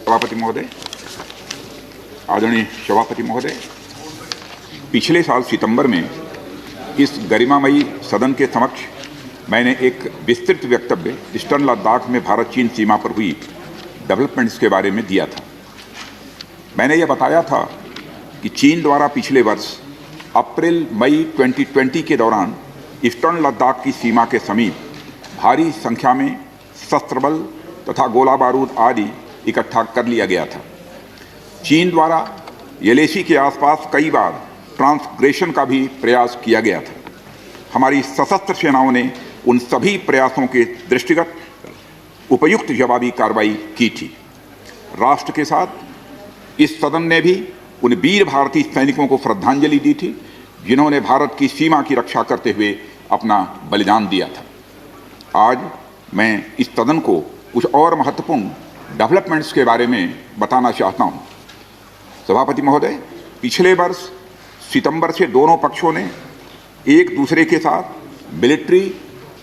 सभापति महोदय, आदरणीय सभापति महोदय, पिछले साल सितंबर में इस गरिमामयी सदन के समक्ष मैंने एक विस्तृत वक्तव्य ईस्टर्न लद्दाख में भारत चीन सीमा पर हुई डेवलपमेंट्स के बारे में दिया था। मैंने यह बताया था कि चीन द्वारा पिछले वर्ष अप्रैल मई 2020 के दौरान ईस्टर्न लद्दाख की सीमा के समीप भारी संख्या में शस्त्र बल तथा गोला बारूद आदि इकट्ठा कर लिया गया था। चीन द्वारा येलेसी के आसपास कई बार ट्रांसग्रेशन का भी प्रयास किया गया था। हमारी सशस्त्र सेनाओं ने उन सभी प्रयासों के दृष्टिगत उपयुक्त जवाबी कार्रवाई की थी। राष्ट्र के साथ इस सदन ने भी उन वीर भारतीय सैनिकों को श्रद्धांजलि दी थी जिन्होंने भारत की सीमा की रक्षा करते हुए अपना बलिदान दिया था। आज मैं इस सदन को कुछ और महत्वपूर्ण डेवलपमेंट्स के बारे में बताना चाहता हूं। सभापति महोदय, पिछले वर्ष सितंबर से दोनों पक्षों ने एक दूसरे के साथ मिलिट्री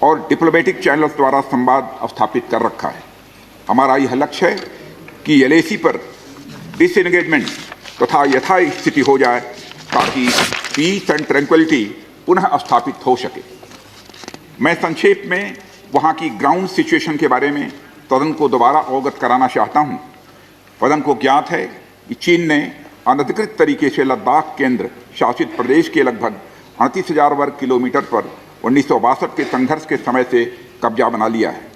और डिप्लोमेटिक चैनल्स द्वारा संवाद स्थापित कर रखा है। हमारा यह लक्ष्य है कि येलेसी पर डिसएंगेजमेंट तथा यथास्थिति हो जाए ताकि पीस एंड ट्रैंक्विलिटी पुनः स्थापित हो सके। मैं संक्षेप में वहां की ग्राउंड सिचुएशन के बारे में सदन को दोबारा अवगत कराना चाहता हूं। सदन को ज्ञात है कि चीन ने अनधिकृत तरीके से लद्दाख केंद्र शासित प्रदेश के लगभग 38,000 वर्ग किलोमीटर पर 1962 के संघर्ष के समय से कब्जा बना लिया है।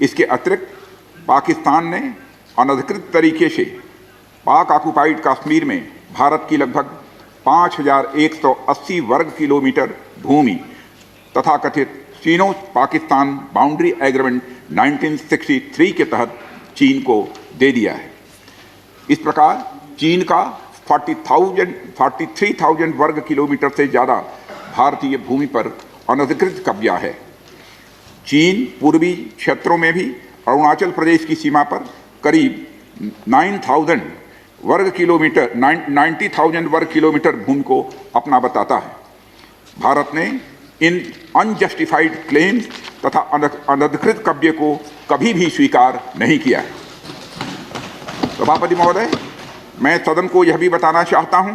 इसके अतिरिक्त पाकिस्तान ने अनधिकृत तरीके से पाक ऑक्युपाइड कश्मीर में भारत की लगभग 5,180 वर्ग किलोमीटर भूमि तथा कथित चीनो पाकिस्तान बाउंड्री एग्रीमेंट 1963 के तहत चीन को दे दिया है। इस प्रकार चीन का 43,000 वर्ग किलोमीटर से ज़्यादा भारतीय भूमि पर अनधिकृत कब्जा है। चीन पूर्वी क्षेत्रों में भी अरुणाचल प्रदेश की सीमा पर करीब 90,000 वर्ग किलोमीटर भूमि को अपना बताता है। भारत ने इन अनजस्टिफाइड क्लेम्स तथा अनधिकृत कब्जे को कभी भी स्वीकार नहीं किया है। सभापति महोदय, मैं सदन को यह भी बताना चाहता हूं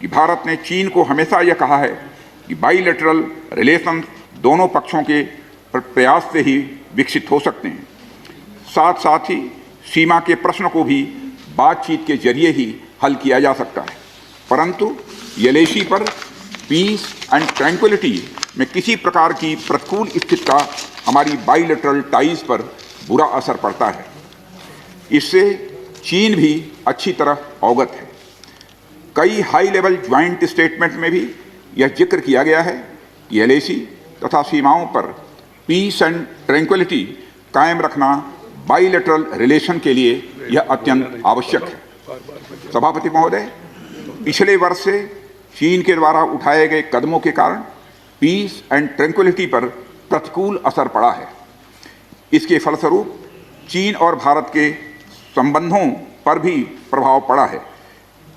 कि भारत ने चीन को हमेशा यह कहा है कि बाइलेटरल रिलेशन दोनों पक्षों के प्रयास से ही विकसित हो सकते हैं। साथ साथ ही सीमा के प्रश्न को भी बातचीत के जरिए ही हल किया जा सकता है। परंतु येलेसी पर पीस एंड ट्रैंक्विलिटी में किसी प्रकार की प्रतिकूल स्थिति का हमारी बाइलेटरल टाइज पर बुरा असर पड़ता है। इससे चीन भी अच्छी तरह अवगत है। कई हाई लेवल ज्वाइंट स्टेटमेंट में भी यह जिक्र किया गया है कि येलेसी तथा सीमाओं पर पीस एंड ट्रैंक्विलिटी कायम रखना बाइलेटरल रिलेशन के लिए यह अत्यंत आवश्यक है। सभापति महोदय, पिछले वर्ष से चीन के द्वारा उठाए गए कदमों के कारण पीस एंड ट्रैंक्विलिटी पर प्रतिकूल असर पड़ा है। इसके फलस्वरूप चीन और भारत के संबंधों पर भी प्रभाव पड़ा है।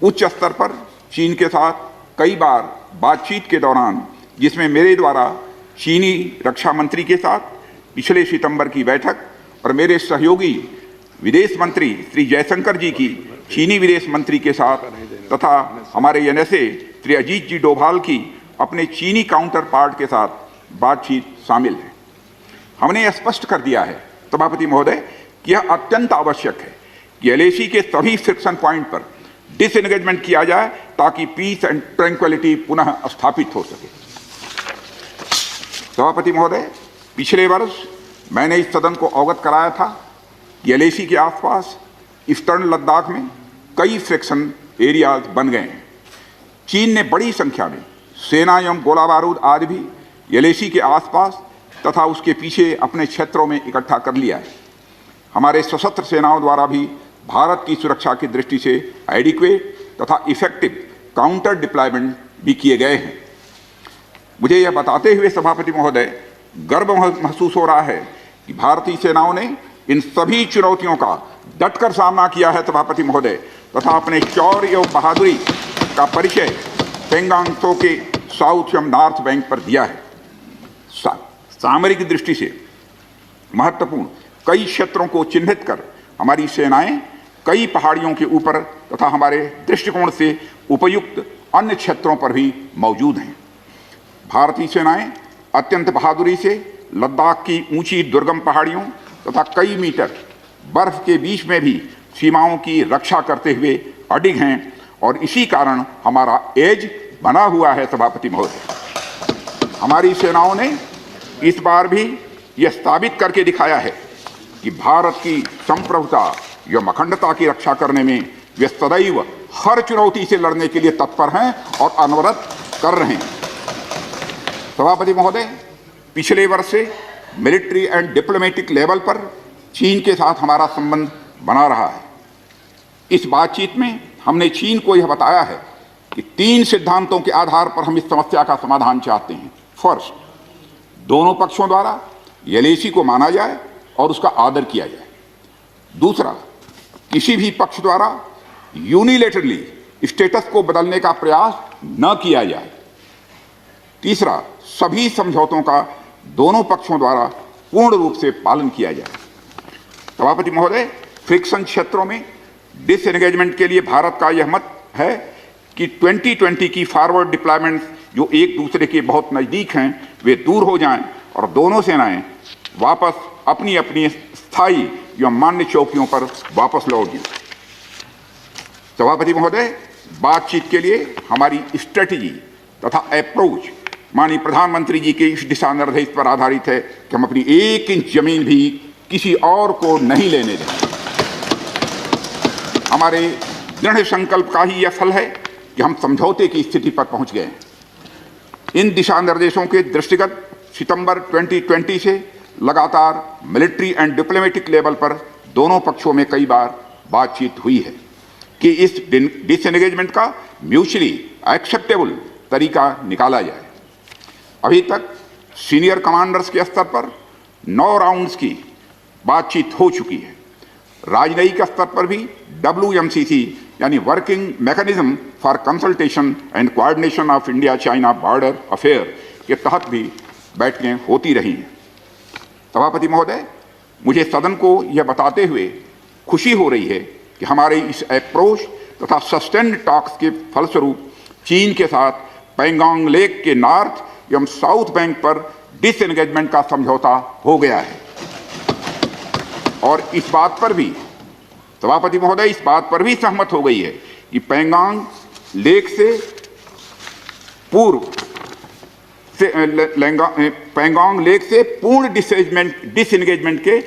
उच्च स्तर पर चीन के साथ कई बार बातचीत के दौरान, जिसमें मेरे द्वारा चीनी रक्षा मंत्री के साथ पिछले सितंबर की बैठक और मेरे सहयोगी विदेश मंत्री श्री जयशंकर जी की चीनी विदेश मंत्री के साथ तथा हमारे एनएसए श्री अजीत जी डोभाल की अपने चीनी काउंटर पार्ट के साथ बातचीत शामिल है। हमने यह स्पष्ट कर दिया है सभापति महोदय कि यह अत्यंत आवश्यक है कि येलेसी के सभी फ्रिक्शन पॉइंट पर डिसएंगेजमेंट किया जाए ताकि पीस एंड ट्रैंक्विलिटी पुनः स्थापित हो सके। सभापति महोदय, पिछले वर्ष मैंने इस सदन को अवगत कराया था कि येलेसी के आसपास ईस्टर्न लद्दाख में कई फ्रिक्शन एरियाज बन गए हैं। चीन ने बड़ी संख्या में सेना एवं गोला बारूद आदि भी येलेसी के आसपास तथा उसके पीछे अपने क्षेत्रों में इकट्ठा कर लिया है। हमारे सशस्त्र सेनाओं द्वारा भी भारत की सुरक्षा की दृष्टि से एडिक्वेट तथा इफेक्टिव काउंटर डिप्लॉयमेंट भी किए गए हैं। मुझे यह बताते हुए सभापति महोदय गर्व महसूस हो रहा है कि भारतीय सेनाओं ने इन सभी चुनौतियों का डटकर सामना किया है सभापति महोदय, तथा अपने शौर्य एवं बहादुरी का परिचय पेंगांग त्सो के साउथ एवं नॉर्थ बैंक पर दिया है। सामरिक दृष्टि से महत्वपूर्ण कई क्षेत्रों को चिन्हित कर हमारी सेनाएं कई पहाड़ियों के ऊपर तथा हमारे दृष्टिकोण से उपयुक्त अन्य क्षेत्रों पर भी मौजूद हैं। भारतीय सेनाएं अत्यंत बहादुरी से लद्दाख की ऊंची दुर्गम पहाड़ियों तथा कई मीटर बर्फ के बीच में भी सीमाओं की रक्षा करते हुए अडिग हैं और इसी कारण हमारा एज बना हुआ है। सभापति महोदय, हमारी सेनाओं ने इस बार भी यह साबित करके दिखाया है कि भारत की संप्रभुता एवं अखंडता की रक्षा करने में वे सदैव हर चुनौती से लड़ने के लिए तत्पर हैं और अनवरत कर रहे हैं। सभापति महोदय, पिछले वर्ष से मिलिट्री एंड डिप्लोमेटिक लेवल पर चीन के साथ हमारा संबंध बना रहा है। इस बातचीत में हमने चीन को यह बताया है कि 3 सिद्धांतों के आधार पर हम इस समस्या का समाधान चाहते हैं। फर्स्ट, दोनों पक्षों द्वारा एलएसी को माना जाए और उसका आदर किया जाए। दूसरा, किसी भी पक्ष द्वारा यूनिलेटरली स्टेटस को बदलने का प्रयास न किया जाए। तीसरा, सभी समझौतों का दोनों पक्षों द्वारा पूर्ण रूप से पालन किया जाए। सभापति महोदय, फ्रिक्शन क्षेत्रों में डिसएंगेजमेंट के लिए भारत का यह मत है कि 2020 की फॉरवर्ड डिप्लॉयमेंट जो एक दूसरे के बहुत नज़दीक हैं वे दूर हो जाएं और दोनों सेनाएं वापस अपनी अपनी स्थायी या मान्य चौकियों पर वापस लौट जाएं। सभापति महोदय, बातचीत के लिए हमारी स्ट्रेटजी तथा अप्रोच माननीय प्रधानमंत्री जी के इस दिशा निर्देश पर आधारित है कि हम अपनी 1 इंच जमीन भी किसी और को नहीं लेने देंगे। हमारे दृढ़ संकल्प का ही यह फल है कि हम समझौते की स्थिति पर पहुंच गए हैं। इन दिशा निर्देशों के दृष्टिगत सितंबर 2020 से लगातार मिलिट्री एंड डिप्लोमेटिक लेवल पर दोनों पक्षों में कई बार बातचीत हुई है कि इस डिसएंगेजमेंट का म्यूचुअली एक्सेप्टेबल तरीका निकाला जाए। अभी तक सीनियर कमांडर्स के स्तर पर 9 राउंड्स की बातचीत हो चुकी है। राजनयिक स्तर पर भी WMCC यानी working mechanism for consultation and coordination of India China border affair के तहत भी बैठकें होती रही हैं। सभापति महोदय, मुझे सदन को यह बताते हुए खुशी हो रही है कि हमारे इस अप्रोच तथा सस्टेन्ड टॉक्स के फलस्वरूप चीन के साथ पैंगोंग लेक के नॉर्थ एवं साउथ बैंक पर डिसएंगेजमेंट का समझौता हो गया है। और इस बात पर भी सभापति महोदय इस बात पर भी सहमत हो गई है कि पैंगोंग लेक से पूर्व से पैंगोंग लेक से पूर्ण डिसएंगेजमेंट के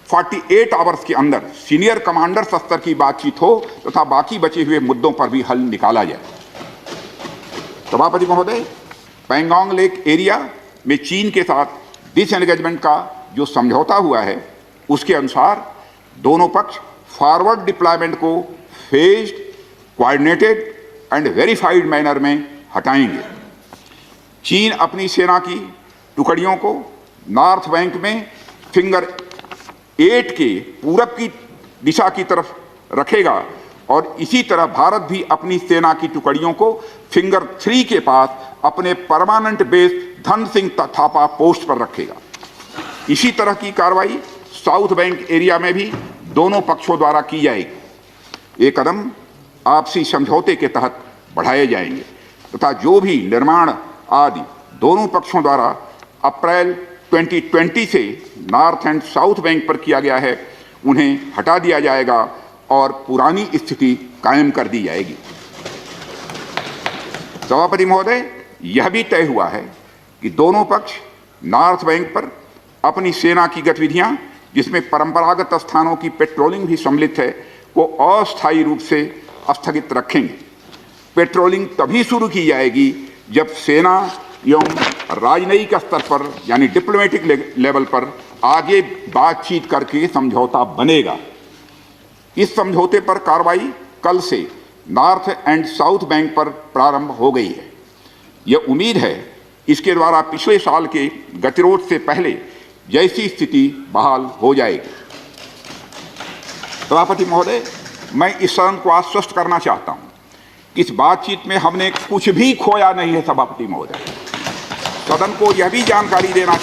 48 आवर्स के अंदर सीनियर कमांडर स्तर की बातचीत हो तथा बाकी बचे हुए मुद्दों पर भी हल निकाला जाए। सभापति महोदय, पैंगोंग लेक एरिया में चीन के साथ डिसएंगेजमेंट का जो समझौता हुआ है उसके अनुसार दोनों पक्ष फॉरवर्ड डिप्लॉयमेंट को phased, coordinated and verified manner में हटाएंगे। चीन अपनी सेना की टुकड़ियों को नॉर्थ बैंक में फिंगर 8 के पूरब की दिशा की तरफ रखेगा और इसी तरह भारत भी अपनी सेना की टुकड़ियों को फिंगर 3 के पास अपने permanent base Dhan Singh Thapa post पर रखेगा। इसी तरह की कार्रवाई साउथ बैंक एरिया में भी दोनों पक्षों द्वारा की जाएगी। ये कदम आपसी समझौते के तहत बढ़ाए जाएंगे तथा जो भी निर्माण आदि दोनों पक्षों द्वारा अप्रैल 2020 से नॉर्थ एंड साउथ बैंक पर किया गया है उन्हें हटा दिया जाएगा और पुरानी स्थिति कायम कर दी जाएगी। सभापति महोदय, यह भी तय हुआ है कि दोनों पक्ष नॉर्थ बैंक पर अपनी सेना की गतिविधियां जिसमें परंपरागत स्थानों की पेट्रोलिंग भी सम्मिलित है को अस्थायी रूप से स्थगित रखेंगे। पेट्रोलिंग तभी शुरू की जाएगी जब सेना एवं राजनयिक स्तर पर यानी डिप्लोमेटिक लेवल पर आगे बातचीत करके समझौता बनेगा। इस समझौते पर कार्रवाई कल से नॉर्थ एंड साउथ बैंक पर प्रारंभ हो गई है। यह उम्मीद है इसके द्वारा पिछले साल के गतिरोध से पहले जैसी स्थिति बहाल हो जाएगी। सभापति महोदय, मैं इस सदन को आश्वस्त करना चाहता हूं कि इस बातचीत में हमने कुछ भी खोया नहीं है। सभापति महोदय, सदन को यह भी जानकारी देना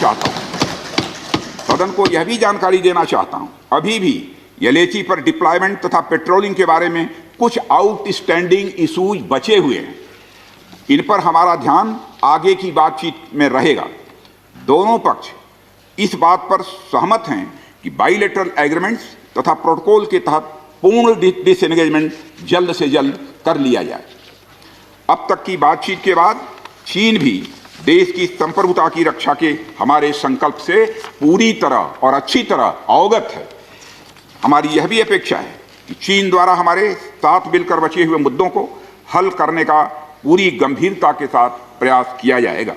चाहता हूं अभी भी एलएसी पर डिप्लॉयमेंट तथा पेट्रोलिंग के बारे में कुछ आउटस्टैंडिंग इशूज बचे हुए हैं। इन पर हमारा ध्यान आगे की बातचीत में रहेगा। दोनों पक्ष इस बात पर सहमत हैं कि बाइलेटरल एग्रीमेंट्स तथा प्रोटोकॉल के तहत पूर्ण डिसएंगेजमेंट जल्द से जल्द कर लिया जाए। अब तक की बातचीत के बाद चीन भी देश की संप्रभुता की रक्षा के हमारे संकल्प से पूरी तरह और अच्छी तरह अवगत है। हमारी यह भी अपेक्षा है कि चीन द्वारा हमारे साथ मिलकर बचे हुए मुद्दों को हल करने का पूरी गंभीरता के साथ प्रयास किया जाएगा।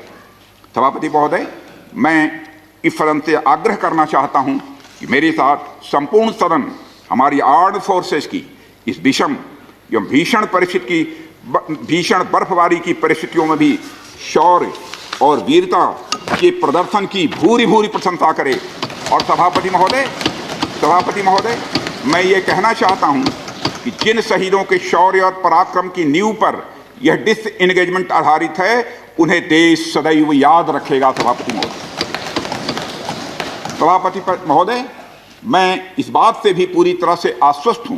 सभापति महोदय, मैं इस सदन से आग्रह करना चाहता हूं कि मेरे साथ संपूर्ण सदन हमारी आर्म्ड फोर्सेस की इस विषम एवं भीषण बर्फबारी की परिस्थितियों में भी शौर्य और वीरता के प्रदर्शन की भूरी भूरी प्रशंसा करे। और सभापति महोदय, मैं ये कहना चाहता हूं कि जिन शहीदों के शौर्य और पराक्रम की नींव पर यह डिसएंगेजमेंट आधारित है, उन्हें देश सदैव याद रखेगा। सभापति महोदय, मैं इस बात से भी पूरी तरह से आश्वस्त हूं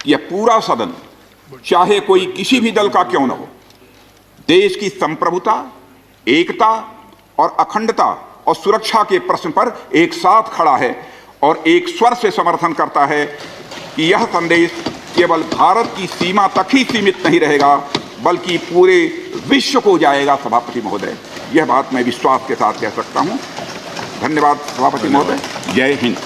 कि यह पूरा सदन, चाहे कोई किसी भी दल का क्यों न हो, देश की संप्रभुता, एकता और अखंडता और सुरक्षा के प्रश्न पर एक साथ खड़ा है और एक स्वर से समर्थन करता है कि यह संदेश केवल भारत की सीमा तक ही सीमित नहीं रहेगा, बल्कि पूरे विश्व को जाएगा। सभापति महोदय, यह बात मैं विश्वास के साथ कह सकता हूं। धन्यवाद सभापति महोदय। जय हिंद।